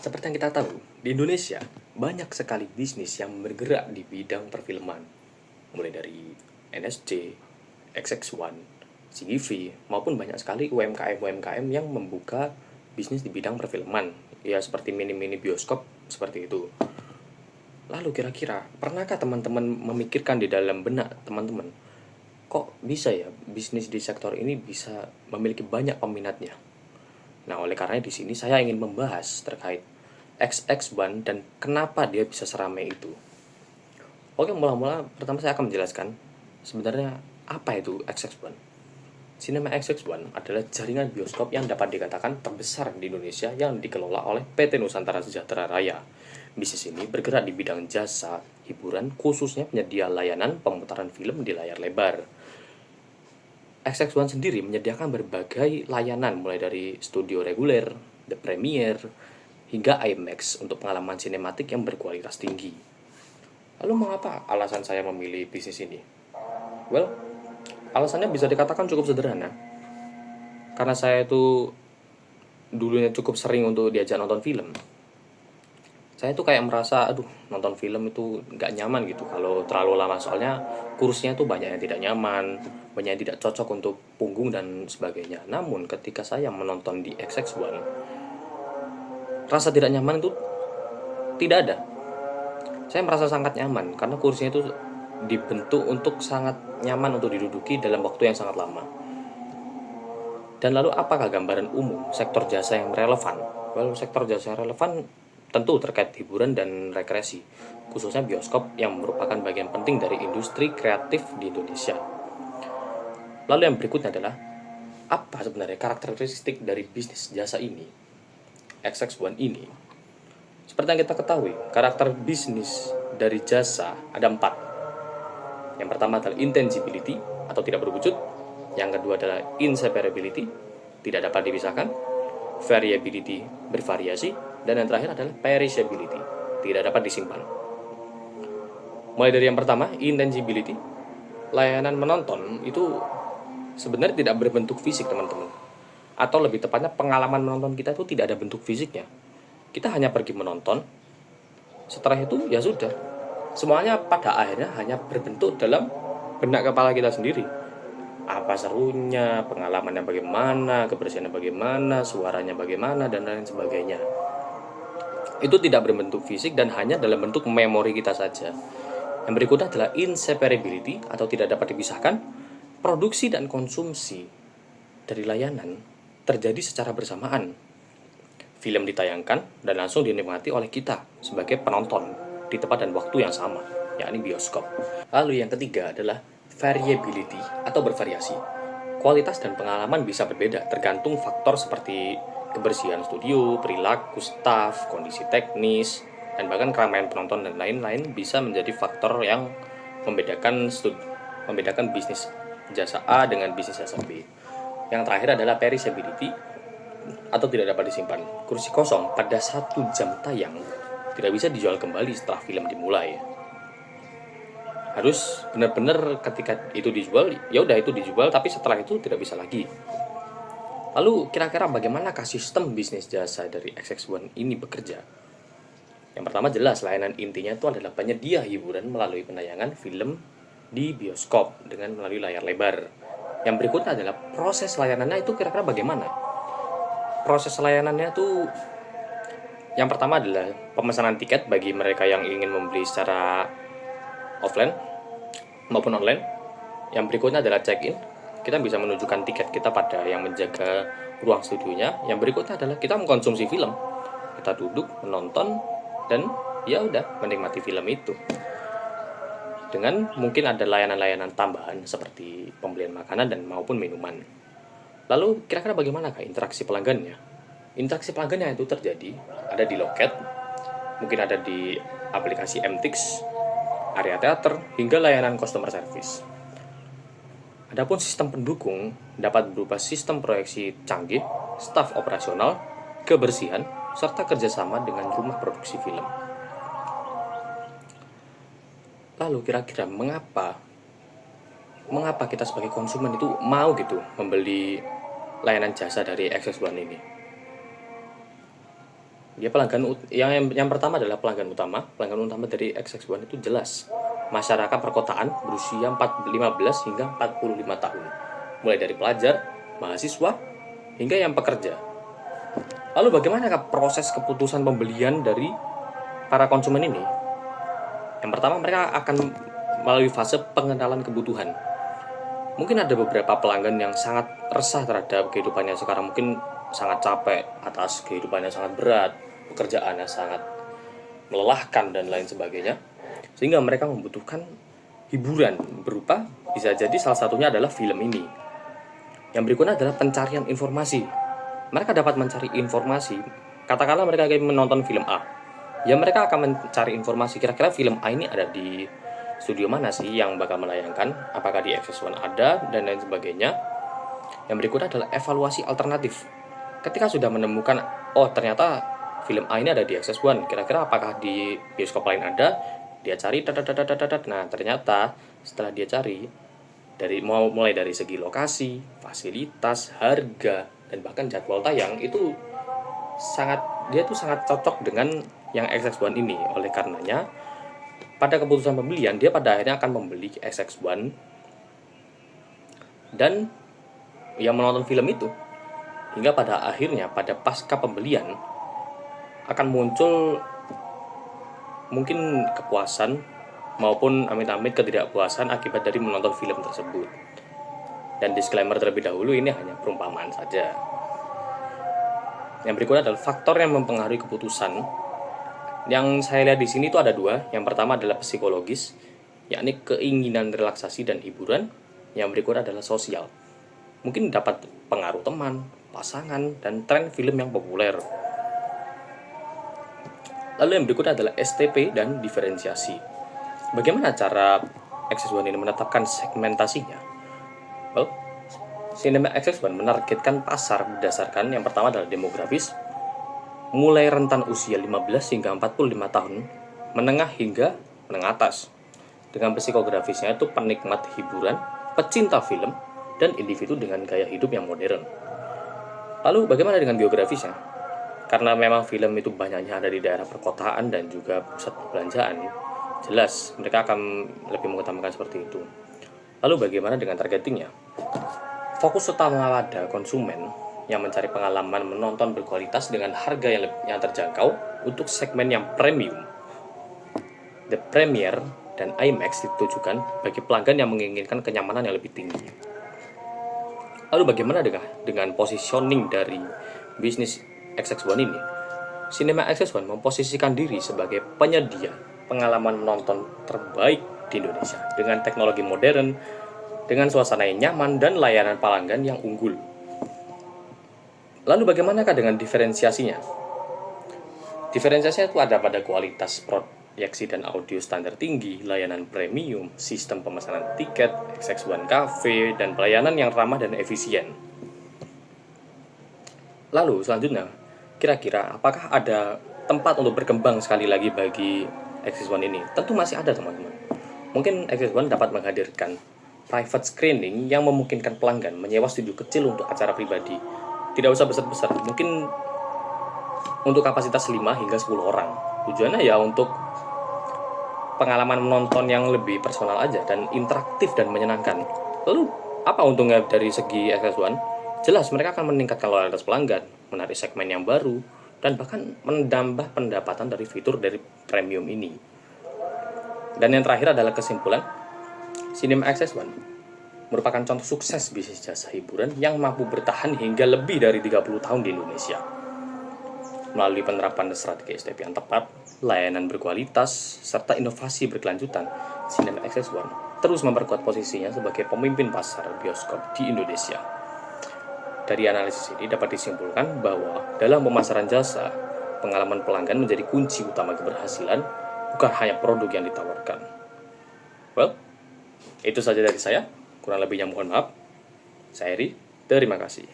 Seperti yang kita tahu, di Indonesia banyak sekali bisnis yang bergerak di bidang perfilman, mulai dari NSC, XX1, CGV, maupun banyak sekali UMKM-UMKM yang membuka bisnis di bidang perfilman, ya seperti mini-mini bioskop seperti itu. Lalu kira-kira, pernahkah teman-teman memikirkan di dalam benak teman-teman, kok bisa ya bisnis di sektor ini bisa memiliki banyak peminatnya? Nah, oleh karena di sini saya ingin membahas terkait XX1 dan kenapa dia bisa seramai itu. Oke, mula-mula pertama saya akan menjelaskan sebenarnya apa itu XX1. Cinema XX1 adalah jaringan bioskop yang dapat dikatakan terbesar di Indonesia yang dikelola oleh PT Nusantara Sejahtera Raya. Bisnis ini bergerak di bidang jasa hiburan, khususnya penyedia layanan pemutaran film di layar lebar. XX1 sendiri menyediakan berbagai layanan mulai dari studio reguler, The Premiere, hingga IMAX untuk pengalaman sinematik yang berkualitas tinggi. Lalu mengapa alasan saya memilih bisnis ini? Well, alasannya bisa dikatakan cukup sederhana. Karena saya itu dulunya cukup sering untuk diajak nonton film. Saya tuh kayak merasa, nonton film itu nggak nyaman gitu kalau terlalu lama. Soalnya kursinya tuh banyak yang tidak nyaman, banyak yang tidak cocok untuk punggung dan sebagainya. Namun ketika saya menonton di XX1, rasa tidak nyaman itu tidak ada. Saya merasa sangat nyaman karena kursinya itu dibentuk untuk sangat nyaman untuk diduduki dalam waktu yang sangat lama. Dan lalu apakah gambaran umum sektor jasa yang relevan? Well, sektor jasa yang relevan tentu terkait hiburan dan rekreasi, khususnya bioskop yang merupakan bagian penting dari industri kreatif di Indonesia. Lalu yang berikutnya adalah, apa sebenarnya karakteristik dari bisnis jasa ini, XX1 ini? Seperti yang kita ketahui, karakter bisnis dari jasa ada 4. Yang pertama adalah intangibility atau tidak berwujud. Yang kedua adalah inseparability, tidak dapat dipisahkan. Variability, bervariasi. Dan yang terakhir adalah perishability, tidak dapat disimpan. Mulai dari yang pertama, intangibility. Layanan menonton itu sebenarnya tidak berbentuk fisik, teman-teman. Atau lebih tepatnya pengalaman menonton kita itu tidak ada bentuk fisiknya. Kita hanya pergi menonton, setelah itu ya sudah. Semuanya pada akhirnya hanya berbentuk dalam benak kepala kita sendiri. Apa serunya, pengalamannya bagaimana, kebersihannya bagaimana, suaranya bagaimana, dan lain sebagainya. Itu tidak berbentuk fisik dan hanya dalam bentuk memori kita saja. Yang berikutnya adalah inseparability atau tidak dapat dipisahkan. Produksi dan konsumsi dari layanan terjadi secara bersamaan. Film ditayangkan dan langsung dinikmati oleh kita sebagai penonton di tempat dan waktu yang sama, yakni bioskop. Lalu yang ketiga adalah variability atau bervariasi. Kualitas dan pengalaman bisa berbeda tergantung faktor seperti kebersihan studio, perilaku staf, kondisi teknis, dan bahkan keramaian penonton dan lain-lain bisa menjadi faktor yang membedakan bisnis jasa A dengan bisnis jasa B. Yang terakhir adalah perishability atau tidak dapat disimpan. Kursi kosong pada 1 jam tayang tidak bisa dijual kembali setelah film dimulai. Harus benar-benar ketika itu dijual, ya udah itu dijual, tapi setelah itu tidak bisa lagi. Lalu kira-kira bagaimanakah sistem bisnis jasa dari XX1 ini bekerja? Yang pertama jelas layanan intinya itu adalah penyedia hiburan melalui penayangan film di bioskop dengan melalui layar lebar. Yang berikutnya adalah proses layanannya itu kira-kira bagaimana? Proses layanannya itu yang pertama adalah pemesanan tiket bagi mereka yang ingin membeli secara offline maupun online. Yang berikutnya adalah check-in. Kita bisa menunjukkan tiket kita pada yang menjaga ruang studionya. Yang berikutnya adalah kita mengkonsumsi film. Kita duduk, menonton, dan ya udah menikmati film itu. Dengan mungkin ada layanan-layanan tambahan seperti pembelian makanan dan maupun minuman. Lalu kira-kira bagaimanakah interaksi pelanggannya? Interaksi pelanggannya itu terjadi ada di loket, mungkin ada di aplikasi MTix, area teater, hingga layanan customer service. Adapun sistem pendukung dapat berupa sistem proyeksi canggih, staf operasional, kebersihan, serta kerjasama dengan rumah produksi film. Lalu kira-kira mengapa kita sebagai konsumen itu mau gitu membeli layanan jasa dari XX1 ini? Dia pelanggan yang pertama adalah pelanggan utama. Pelanggan utama dari XX1 itu jelas masyarakat perkotaan berusia 15 hingga 45 tahun. Mulai dari pelajar, mahasiswa, hingga yang pekerja. Lalu bagaimanakah proses keputusan pembelian dari para konsumen ini? Yang pertama, mereka akan melalui fase pengenalan kebutuhan. Mungkin ada beberapa pelanggan yang sangat resah terhadap kehidupannya sekarang, mungkin sangat capek atas kehidupannya sangat berat, pekerjaannya sangat melelahkan dan lain sebagainya, sehingga mereka membutuhkan hiburan berupa, bisa jadi salah satunya adalah film ini. Yang berikutnya adalah pencarian informasi. Mereka dapat mencari informasi, katakanlah mereka ingin menonton film A, ya mereka akan mencari informasi kira-kira film A ini ada di studio mana sih yang bakal menayangkan, apakah di XX1 ada, dan lain sebagainya. Yang berikutnya adalah evaluasi alternatif. Ketika sudah menemukan, oh ternyata film A ini ada di XX1, kira-kira apakah di bioskop lain ada, dia cari, nah ternyata setelah dia cari, mulai dari segi lokasi, fasilitas, harga, dan bahkan jadwal tayang, itu dia tuh sangat cocok dengan yang XX1 ini. Oleh karenanya, pada keputusan pembelian, dia pada akhirnya akan membeli XX1 dan yang menonton film itu, hingga pada akhirnya pada pasca pembelian akan muncul mungkin kepuasan maupun amit-amit ketidakpuasan akibat dari menonton film tersebut. Dan disclaimer terlebih dahulu, ini hanya perumpamaan saja. Yang berikutnya adalah faktor yang mempengaruhi keputusan. Yang saya lihat di sini itu ada dua. Yang pertama adalah psikologis, yakni keinginan relaksasi dan hiburan. Yang berikutnya adalah sosial. Mungkin dapat pengaruh teman, pasangan, dan tren film yang populer. Lalu yang berikutnya adalah STP dan diferensiasi. Bagaimana cara XX1 ini menetapkan segmentasinya? Well, Cinema XX1 menargetkan pasar berdasarkan yang pertama adalah demografis, mulai rentan usia 15 hingga 45 tahun, menengah hingga menengah atas. Dengan psikografisnya itu penikmat hiburan, pecinta film, dan individu dengan gaya hidup yang modern. Lalu bagaimana dengan geografisnya? Karena memang film itu banyaknya ada di daerah perkotaan dan juga pusat perbelanjaan, jelas mereka akan lebih mengutamakan seperti itu. Lalu bagaimana dengan targetingnya? Fokus utama pada konsumen yang mencari pengalaman menonton berkualitas dengan harga yang terjangkau untuk segmen yang premium. The Premiere dan IMAX ditujukan bagi pelanggan yang menginginkan kenyamanan yang lebih tinggi. Lalu bagaimana dengan positioning dari bisnis XX1 ini? Cinema XX1 memposisikan diri sebagai penyedia pengalaman menonton terbaik di Indonesia dengan teknologi modern, dengan suasana yang nyaman dan layanan pelanggan yang unggul. Lalu bagaimanakah dengan diferensiasinya? Diferensiasinya itu ada pada kualitas proyeksi dan audio standar tinggi, layanan premium, sistem pemesanan tiket, XX1 Cafe, dan pelayanan yang ramah dan efisien. Lalu selanjutnya, kira-kira apakah ada tempat untuk berkembang sekali lagi bagi XX1 ini? Tentu masih ada, teman-teman. Mungkin XX1 dapat menghadirkan private screening yang memungkinkan pelanggan menyewa studio kecil untuk acara pribadi. Tidak usah besar-besar, mungkin untuk kapasitas 5 hingga 10 orang. Tujuannya ya untuk pengalaman menonton yang lebih personal aja dan interaktif dan menyenangkan. Lalu apa untungnya dari segi XX1? Jelas mereka akan meningkatkan loyalitas pelanggan, menarik segmen yang baru, dan bahkan menambah pendapatan dari fitur dari premium ini. Dan yang terakhir adalah kesimpulan, Cinema XX1 merupakan contoh sukses bisnis jasa hiburan yang mampu bertahan hingga lebih dari 30 tahun di Indonesia. Melalui penerapan strategi STP yang tepat, layanan berkualitas, serta inovasi berkelanjutan, Cinema XX1 terus memperkuat posisinya sebagai pemimpin pasar bioskop di Indonesia. Dari analisis ini dapat disimpulkan bahwa dalam pemasaran jasa, pengalaman pelanggan menjadi kunci utama keberhasilan, bukan hanya produk yang ditawarkan. Well, itu saja dari saya. Kurang lebihnya mohon maaf. Saya Eri, terima kasih.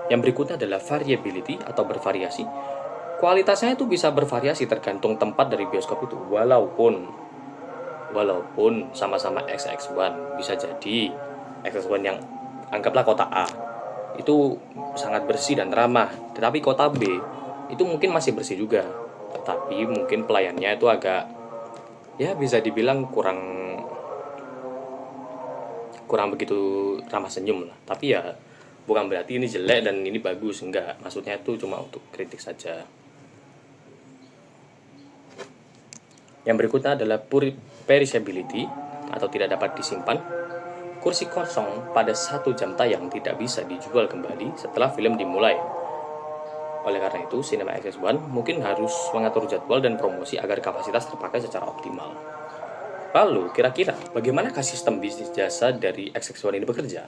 Yang berikutnya adalah variability atau bervariasi. Kualitasnya itu bisa bervariasi tergantung tempat dari bioskop itu. Walaupun sama-sama XX1, bisa jadi XX1 yang anggaplah kota A itu sangat bersih dan ramah, tetapi kota B itu mungkin masih bersih juga, tetapi mungkin pelayannya itu agak, ya bisa dibilang kurang kurang begitu ramah senyum lah. Tapi ya bukan berarti ini jelek dan ini bagus, enggak. Maksudnya itu cuma untuk kritik saja. Yang berikutnya adalah perishability atau tidak dapat disimpan. Kursi kosong pada 1 jam tayang tidak bisa dijual kembali setelah film dimulai. Oleh karena itu, Cinema XX1 mungkin harus mengatur jadwal dan promosi agar kapasitas terpakai secara optimal. Lalu, kira-kira bagaimanakah sistem bisnis jasa dari XX1 ini bekerja?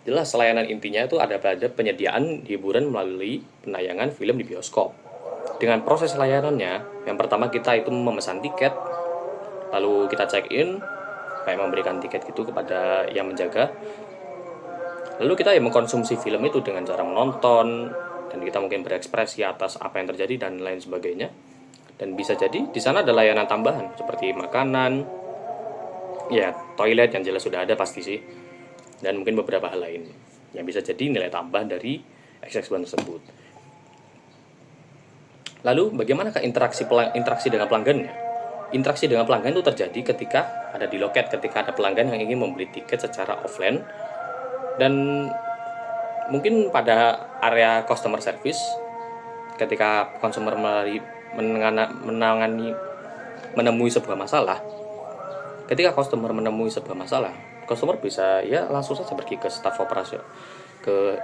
Jelas, layanan intinya itu ada pada penyediaan hiburan melalui penayangan film di bioskop. Dengan proses layanannya, yang pertama kita itu memesan tiket, lalu kita check-in, kayak memberikan tiket gitu kepada yang menjaga. Lalu kita ya mengkonsumsi film itu dengan cara menonton, dan kita mungkin berekspresi atas apa yang terjadi dan lain sebagainya. Dan bisa jadi di sana ada layanan tambahan seperti makanan, ya toilet yang jelas sudah ada pasti sih, dan mungkin beberapa hal lain yang bisa jadi nilai tambah dari XX1 tersebut. Lalu bagaimanakah interaksi dengan pelanggannya? Interaksi dengan pelanggan itu terjadi ketika ada di loket, ketika ada pelanggan yang ingin membeli tiket secara offline, dan mungkin pada area customer service ketika consumer menemui sebuah masalah. Ketika customer menemui sebuah masalah, customer bisa ya langsung saja pergi ke staf operasi, ke